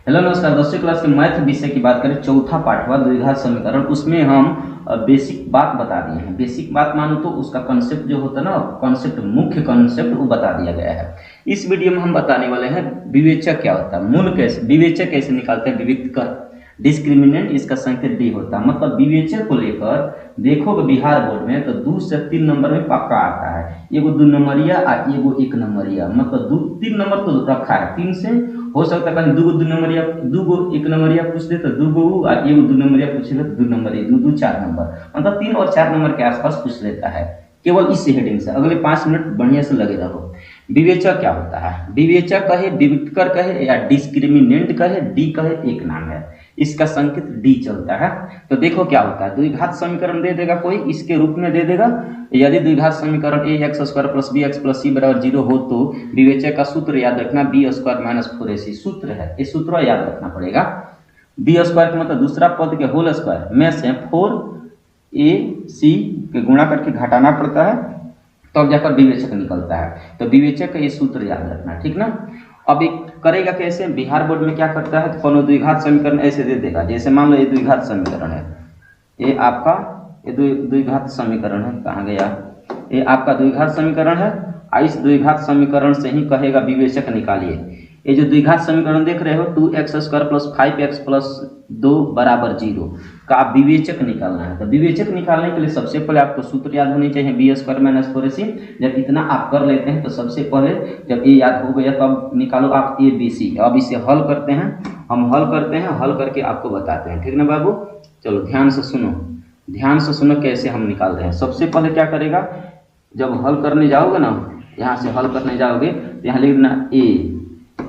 Hello नमस्कार, 10वीं class के मैथ विषय की बात करें, चौथा पाठ हुआ द्विघात समीकरण। उसमें हम बेसिक बात बता दिए हैं। बेसिक बात मानो तो उसका कॉन्सेप्ट जो होता है ना, कॉन्सेप्ट, मुख्य कॉन्सेप्ट वो बता दिया गया है। इस वीडियो में हम बताने वाले हैं विवेचक क्या होता है, मूल कैसे, विवेचक कैसे निकालते हैं, विविक्त कर, डिस्क्रिमिनेंट इसका संकेत डी होता है। मतलब विवेचक को लेकर देखोगे बिहार बोर्ड में तो 2 से 3 नंबर में पक्का आता है। एगो 2 नंबरिया और एगो 1 नंबरिया, मतलब 2-3 नंबर तो रखा है। 3 से हो सकता है कहीं 2 नंबरिया, 2 1 नंबरिया पूछ दे तो 2 और एगो 2 नंबरिया पूछेगा तो 2 नंबर, 2 4 नंबर, मतलब 3 और 4 नंबर के आसपास पूछ लेता है केवल इस हेडिंग से। अगले 5 मिनट बढ़िया से लगे रहो। विवेचक क्या होता है, विवेचक कहे, विविक्तकर कहे या डिस्क्रिमिनेंट कहे, डी कहे, एक नाम है। इसका संकेत डी चलता है। तो देखो क्या होता है, द्विघात समीकरण दे देगा कोई, इसके रूप में दे देगा। यदि द्विघात समीकरण A X square plus B X plus C बराबर 0 हो तो विवेचक का सूत्र याद रखना, बी स्क्वायर माइनस 4ac सूत्र है, ये सूत्र याद रखना पड़ेगा। बी स्क्वायर का मतलब दूसरा पद के होल स्क्वायर में से 4ac के गुणा करके घटाना पड़ता है, तब जाकर विवेचक निकलता है। तो विवेचक का ये सूत्र याद रखना, ठीक ना। अब एक करेगा कैसे, बिहार बोर्ड में क्या करता है, कोनो द्विघात समीकरण ऐसे दे देगा। जैसे मान लो ये द्विघात समीकरण है, ये आपका ये द्विघात समीकरण है, कहाँ गया, ये आपका द्विघात समीकरण है। इस द्विघात समीकरण से ही कहेगा विवेचक निकालिए। ये जो द्विघात समीकरण देख रहे हो 2x square plus 5x plus 2 बराबर 0 का आप विवेचक निकालना है। तो विवेचक निकालने के लिए सबसे पहले आपको सूत्र याद होनी चाहिए, बी स्क्वायर माइनस 4ac। जब इतना आप कर लेते हैं तो सबसे पहले जब ये याद हो गया तब निकालो आप ए बी सी। अब इसे हल करते हैं, हम हल करते हैं, हल करके आपको बताते हैं, ठीक ना बाबू। चलो ध्यान से सुनो, ध्यान से सुनो कैसे हम निकाल रहे हैं। सबसे पहले क्या करेगा, जब हल करने जाओगे ना, यहाँ से हल करने जाओगे तो यहाँ लिख देना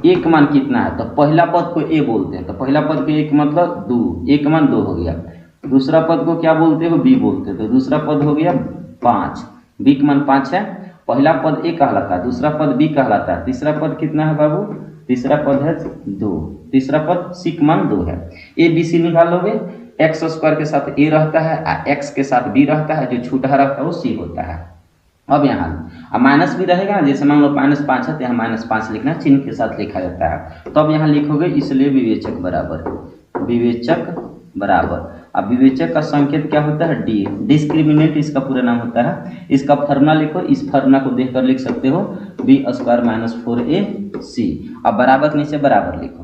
ए का मान कितना है, तो पहला पद को ए बोलते हैं। तो पहला पद के एक मतलब 2, ए का मान 2 हो गया। दूसरा पद को क्या बोलते हो, बी बोलते हैं। तो दूसरा पद हो गया 5, बी का मान 5 है। पहला पद ए कहलाता है, दूसरा पद बी कहलाता है, तीसरा पद कितना है बाबू, तीसरा पद है 2, तीसरा पद सी का मान 2 है। ए बी सी निकालोगे, एक्स स्क्वायर के साथ ए रहता है और एक्स के साथ बी रहता है, जो छूटा रहता है वो सी होता है। अब यहाँ माइनस भी रहेगा, जैसे मान लो -5 है तो यहाँ -5 लिखना, चिन्ह के साथ लिखा जाता है। तो अब यहाँ लिखोगे, इसलिए विवेचक बराबर, विवेचक बराबर, अब विवेचक का संकेत क्या होता है, डी, डिस्क्रिमिनेंट इसका पूरा नाम होता है। इसका फॉर्मूला लिखो, इस फॉर्मूला को देखकर लिख सकते हो, बी स्क्वायर माइनस 4ac। अब बराबर के नीचे बराबर लिखो।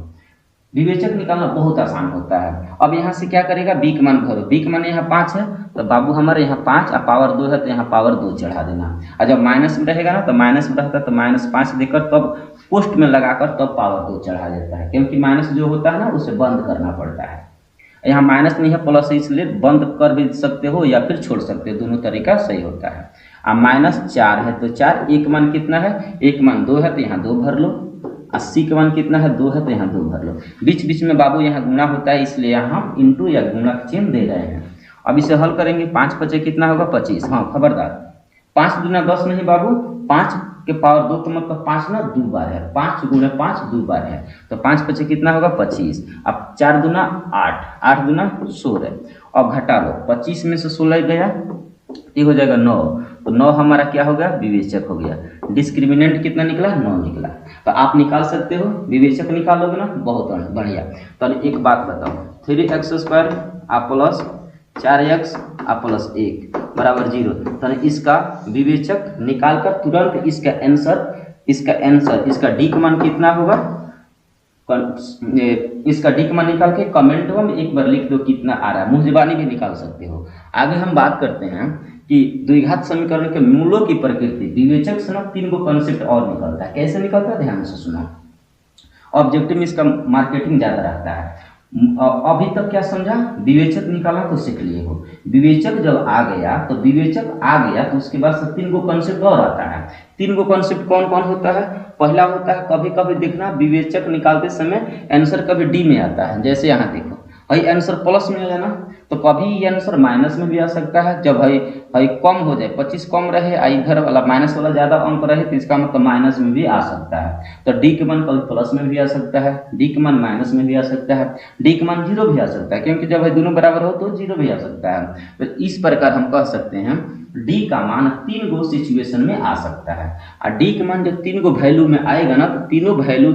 विवेचक निकालना बहुत आसान होता है। अब यहाँ से क्या करेगा, बी का मान भरो, बी का मान यहाँ 5 है तो बाबू हमारे यहाँ 5 और पावर 2 है तो यहाँ पावर 2 चढ़ा देना। और जब माइनस में रहेगा ना, तो माइनस में रहता है तो -5 देकर तब पोस्ट में लगाकर तब पावर 2 चढ़ा देता है, क्योंकि माइनस जो होता है ना उसे बंद करना पड़ता है। यहाँ माइनस नहीं है, प्लस है, इसलिए बंद कर भी सकते हो या फिर छोड़ सकते हो, दोनों तरीका सही होता है। अब -4 है तो 4, एक मान कितना है, एक मान 2 है तो यहाँ 2 भर लो, 80 का मान कितना है, 2 है तो यहाँ 2 भर लो। बीच बीच में बाबू यहाँ गुणा होता है, इसलिए यहाँ हम इंटू या गुणा का चिन्ह दे रहे हैं। अब इसे हल करेंगे, 5 5 कितना होगा 25। हाँ खबरदार, 5 दूना 10 नहीं बाबू, 5 के पावर 2 तो मतलब 5 ना 2 बार है, 5 गुना 5 2 बार है, तो 5 5 कितना होगा 25। अब 4 दूना 8, 8 दूना 16। अब घटा लो, 25 में से 16 गया, ये हो जाएगा 9, तो 9 हमारा क्या हो गया, विवेचक हो गया। डिस्क्रिमिनेंट कितना निकला, 9 निकला। तो आप निकाल सकते हो, विवेचक निकालोगे ना, बहुत बढ़िया। तो एक बात बताओ, 3x स्क्वायर आप प्लस 4x आप प्लस 1 बराबर 0, तो इसका विवेचक निकालकर तुरंत इसका आंसर, इसका डी का मान कितना होगा, इसका डी का मान निकाल के कमेंट में एक बार लिख दो कितना आ रहा है, मुंह ज़बानी भी निकाल सकते हो। आगे हम बात करते हैं कि द्विघात समीकरण के मूलों की प्रकृति। विवेचक से ना 3 गो कॉन्सेप्ट और निकलता है, कैसे निकलता है ध्यान से सुनो। ऑब्जेक्टिव में इसका मार्केटिंग ज़्यादा रहता है। अभी तक क्या समझा, विवेचक निकाला तो सीख लिए हो। विवेचक जब आ गया तो उसके बाद से 3 गो कॉन्सेप्ट और आता है। 3 गो कॉन्सेप्ट कौन कौन होता है, पहला होता है, कभी कभी देखना विवेचक निकालते समय आंसर कभी डी में आता है। जैसे यहाँ देखो, भाई आंसर प्लस में है ना, तो कभी ये आंसर माइनस में भी आ सकता है। जब भाई कम हो जाए, 25 कम रहे, इधर वाला माइनस वाला ज़्यादा अंक रहे, तो इसका मतलब माइनस में भी आ सकता है। तो डी का मान कभी प्लस में भी आ सकता है, डी का मान माइनस में भी आ सकता है, डी का मान 0 भी आ सकता है, क्योंकि जब दोनों बराबर हो तो 0 भी आ सकता है। तो इस प्रकार हम कह सकते हैं डी का मान 3 गो सिचुएशन में आ सकता है। और डी का मान जब 3 गो वैल्यू में आएगा ना, तो तीनों वैल्यू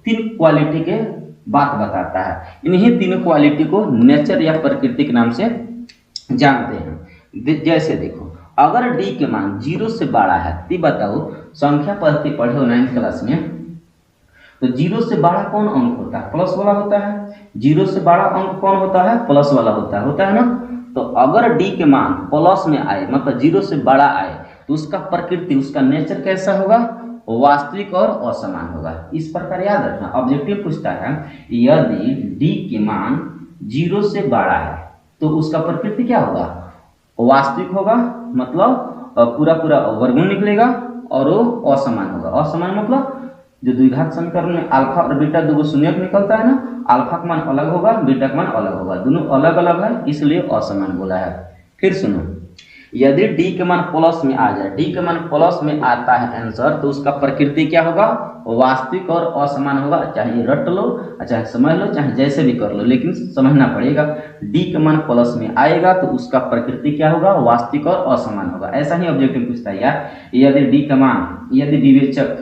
तीन क्वालिटी के बात बताता है। इन्हीं तीनों क्वालिटी को नेचर या प्रकृति के नाम से जानते हैं। जैसे देखो, अगर डी के मान 0 से बड़ा है तो बताओ, संख्या पढ़ते पढ़े हो 9th क्लास में, तो 0 से बड़ा कौन अंक होता है? प्लस वाला होता है। 0 से बड़ा अंक कौन होता है? प्लस वाला होता है ना। तो अगर डी के मान प्लस में आए, मतलब 0 से बड़ा आए, तो उसका प्रकृति, उसका नेचर कैसा होगा? वास्तविक और असमान होगा। इस प्रकार याद रखना। ऑब्जेक्टिव पूछता है यदि डी के मान 0 से बड़ा है तो उसका प्रकृति क्या होगा? वास्तविक होगा, मतलब पूरा वर्गमूल निकलेगा, और वो असमान होगा। असमान मतलब जो द्विघात समीकरण में अल्फा और बीटा दो शून्य निकलता है ना, अल्फा का मान अलग होगा, बीटा का मान अलग होगा, दोनों अलग अलग है, इसलिए असमान बोला है। फिर सुनो, यदि डी के मान प्लस में आ जाए, डी के मान प्लस में आता है आंसर, तो उसका प्रकृति क्या होगा? वास्तविक और असमान होगा। चाहे रट लो, चाहे समझ लो, चाहे जैसे भी कर लो, लेकिन समझना पड़ेगा। डी के मान प्लस में आएगा तो उसका प्रकृति क्या होगा? वास्तविक और असमान होगा। ऐसा ही ऑब्जेक्टिव पूछता है यार, यदि डी का मान, यदि विवेचक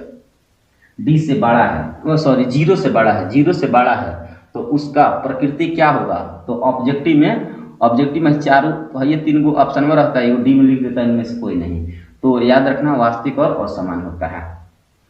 डी से बड़ा है, सॉरी 0 से बड़ा है, 0 से बड़ा है, तो उसका प्रकृति क्या होगा? तो ऑब्जेक्टिव में चारों ये 3 गो ऑप्शन में रहता है, डी में लिख देता है, इनमें से कोई नहीं। तो याद रखना, वास्तविक और असमान होता है।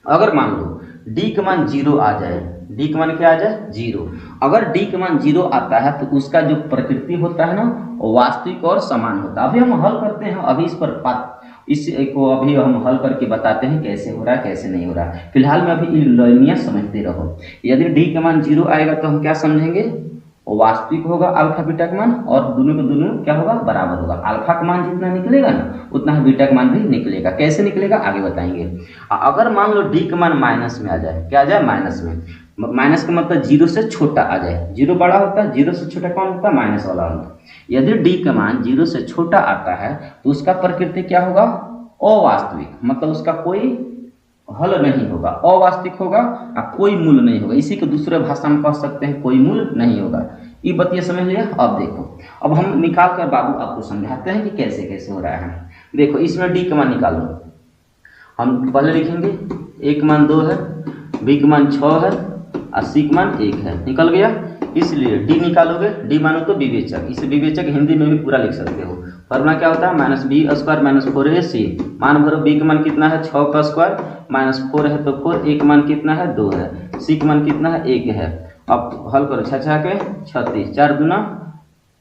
अगर मान लो डी का मान 0 आ जाए, डी का मान क्या आ जाए? 0। अगर डी का मान 0 आता है तो उसका जो प्रकृति होता है ना, वास्तविक और समान होता है। अभी हम हल करते हैं, अभी इस पर इसको अभी हम हल करके बताते हैं कैसे हो रहा है, कैसे नहीं हो रहा है। फिलहाल में अभी लाइनियां समझते रहो। यदि डी का मान 0 आएगा तो हम क्या समझेंगे? वास्तविक होगा अल्फा बीटा का मान, और दोनों का दोनों क्या होगा? बराबर होगा। अल्फा का मान जितना निकलेगा ना, उतना ही बीटा का मान भी निकलेगा। कैसे निकलेगा आगे बताएंगे। अगर मान लो डी का मान माइनस में आ जाए, क्या आ जाए? माइनस में। माइनस का मतलब 0 से छोटा आ जाए। 0 बड़ा होता है, 0 से छोटा कौन होता है? माइनस वाला अंक। यदि डी का मान 0 से छोटा आता है तो उसका प्रकृति क्या होगा? अवास्तविक, मतलब उसका कोई हल नहीं होगा, अवास्तविक होगा, कोई मूल नहीं होगा। इसी को दूसरे भाषा में कह सकते हैं कोई मूल नहीं होगा। ये बतिया समझ लिया। अब देखो, अब हम निकाल कर बाबू आपको समझाते हैं कि कैसे कैसे हो रहा है। देखो, इसमें डी का मान निकालो। हम पहले लिखेंगे ए का मान 2 है, बी का मान 6 है, और सी का मान 1 है। निकल गया। इसलिए डी निकालोगे, डी मानो तो विवेचक। इसे विवेचक हिंदी में भी पूरा लिख सकते हो। फॉर्मूला क्या होता है? -b² - 4ac। मान भरो, बी का मान कितना है? 6 का स्क्वायर, -4 है तो 4, ए का मान कितना है? 2 है, सी का मान कितना है? 1 है। अब हल करो, 6 के 36, 4 दूना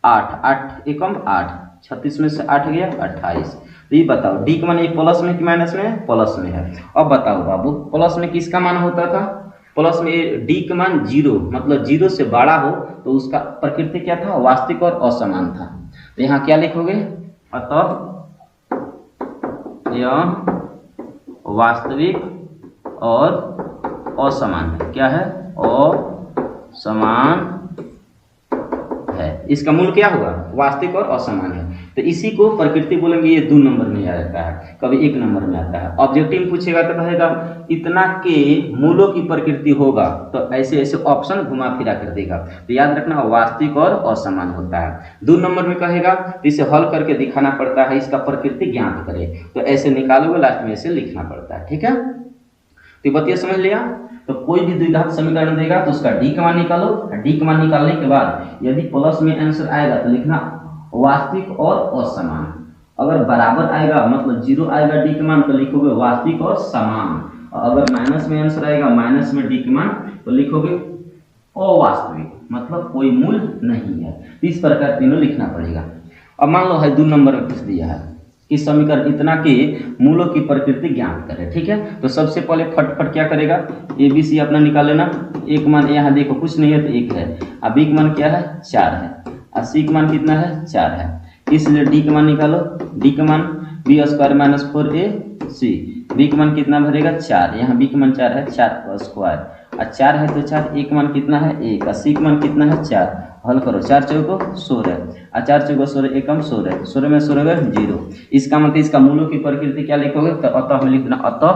8, 8 एकम 8, 36 में से 8 गया 28। तो ये बताओ डी का मान एक प्लस में कि माइनस में? प्लस में है। अब बताओ बाबू, प्लस में किसका मान होता था? प्लस में डी का मान 0, मतलब 0 से बड़ा हो तो उसका प्रकृति क्या था? वास्तविक और असमान था। तो यहाँ क्या लिखोगे? अतः यह वास्तविक और असमान है। क्या है? असमान है। इसका मूल क्या होगा? वास्तविक और असमान है। तो इसी को प्रकृति बोलेंगे। ये 2 नंबर में आ जाता है, कभी 1 नंबर में आता है। ऑब्जेक्टिव पूछेगा तो कहेगा इतना के मूलों की प्रकृति होगा, तो ऐसे ऐसे ऑप्शन घुमा फिरा कर देगा। तो याद रखना, वास्तविक और असमान होता है। 2 नंबर में कहेगा तो इसे हल करके दिखाना पड़ता है, इसका प्रकृति ज्ञात करे। तो ऐसे निकालोगे, लास्ट में ऐसे लिखना पड़ता है। ठीक है, तो बतिया समझ लिया। तो कोई भी द्विघात समीकरण देगा तो उसका डी का मान निकालो। डी का मान निकालने के बाद यदि प्लस में आंसर आएगा तो लिखना वास्तविक और असमान। अगर बराबर आएगा, मतलब 0 आएगा डी का मान, तो लिखोगे वास्तविक और समान। अगर माइनस में आंसर आएगा, माइनस में डी का मान, तो लिखोगे अवास्तविक, मतलब कोई मूल नहीं है। इस प्रकार तीनों लिखना पड़ेगा। अब मान लो है 2 नंबर में पूछ दिया है कि समीकरण इतना के मूलों की प्रकृति ज्ञात करें। ठीक है, तो सबसे पहले फटफट क्या करेगा? ABC अपना निकाल लेना। ए का मान यहाँ देखो कुछ नहीं है तो 1 है, और बी का मान क्या है? 4 है, और सी का मान कितना है? 4 है। इसलिए डी का मान निकालो। डी का मान b² - 4ac। बी का मान कितना भरेगा? 4। यहाँ बी का मान 4 है, 4 का स्क्वायर, और 4 है तो 4। ए का मान कितना है? 1, और सी का मान कितना है? 4। हल करो, 4 चौको 16, और 4 चौको 16, एकम 16, 16 में 16 गए 0। इसका मतलब इसका मूलों की प्रकृति क्या लिखोगे? तो अतः में लिख देना, अतः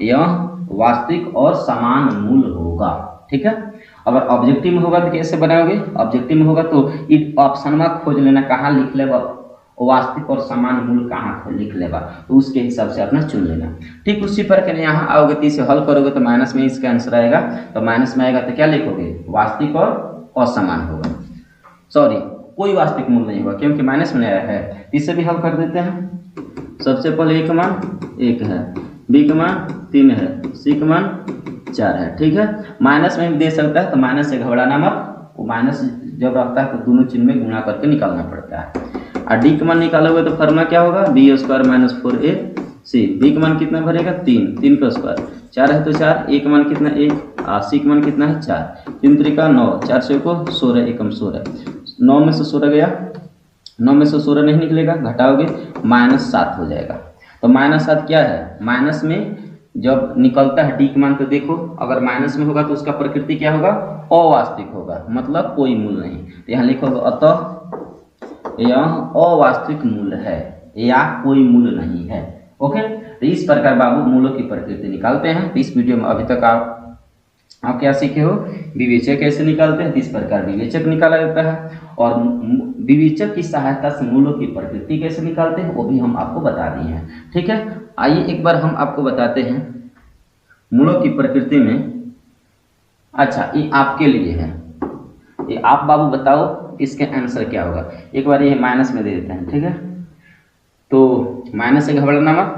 यह वास्तविक और समान मूल होगा। ठीक है, अगर ऑब्जेक्टिव में होगा तो कैसे बनाओगे? ऑब्जेक्टिव में होगा तो ऑप्शन में खोज लेना, कहाँ लिख ले वास्तविक और समान मूल कहाँ है लिख लेगा, तो उसके हिसाब से अपना चुन लेना। ठीक उसी प्रकार यहाँ अवगति से हल करोगे तो माइनस में इसका आंसर आएगा, तो माइनस में आएगा तो क्या लिखोगे, वास्तविक और असमान होगा, सॉरी कोई वास्तविक मूल नहीं होगा क्योंकि माइनस में आया है। इसे भी हल कर देते हैं। सबसे पहले ए का मान 1 है, बी का मान 3 है, सी का मान 4 है। ठीक है, माइनस में भी दे सकता है, तो माइनस से घबराना मत, वो माइनस जब रहता है तो दोनों चिन्ह में गुणा करके निकालना पड़ता है। और डी का मान निकालोगे तो फॉर्मूला क्या होगा, बी स्क्वायर माइनस 4ए सी। बी का मान कितना भरेगा 3 का स्क्वायर, 4 है तो 4, ए का मान कितना 1, सी का मान कितना है 4, 3 त्रिका 9, 4 से को 16, एकम 16, 9 में से 16 गया, 9 में से 16 नहीं निकलेगा, घटाओगे -7 हो जाएगा। तो -7 क्या है, माइनस में जब निकलता है डी का मान तो देखो अगर माइनस में होगा तो उसका प्रकृति क्या होगा, अवास्तविक होगा, मतलब कोई मूल नहीं। तो यहाँ लिखोगे अतः यह अवास्तविक मूल है या कोई मूल नहीं है। ओके, तो इस प्रकार बाबू मूलों की प्रकृति निकालते हैं। तो इस वीडियो में अभी तक आप क्या सीखे हो, विवेचक कैसे निकालते हैं, तो इस प्रकार विवेचक निकाला जाता है, और विवेचक की सहायता से मूलों की प्रकृति कैसे निकालते हैं वो भी हम आपको बता दिए हैं। ठीक है, आइए एक बार हम आपको बताते हैं मूलों की प्रकृति में। अच्छा, ये आपके लिए है, ये आप बाबू बताओ इसके आंसर क्या होगा। एक बार ये माइनस में दे देते हैं, ठीक है, तो माइनस से घबराना मत,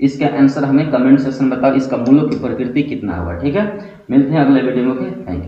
इसका आंसर हमें कमेंट सेक्शन बताओ, इसका मूलों की प्रकृति कितना होगा। ठीक है, मिलते हैं अगले वीडियो में। Thank you.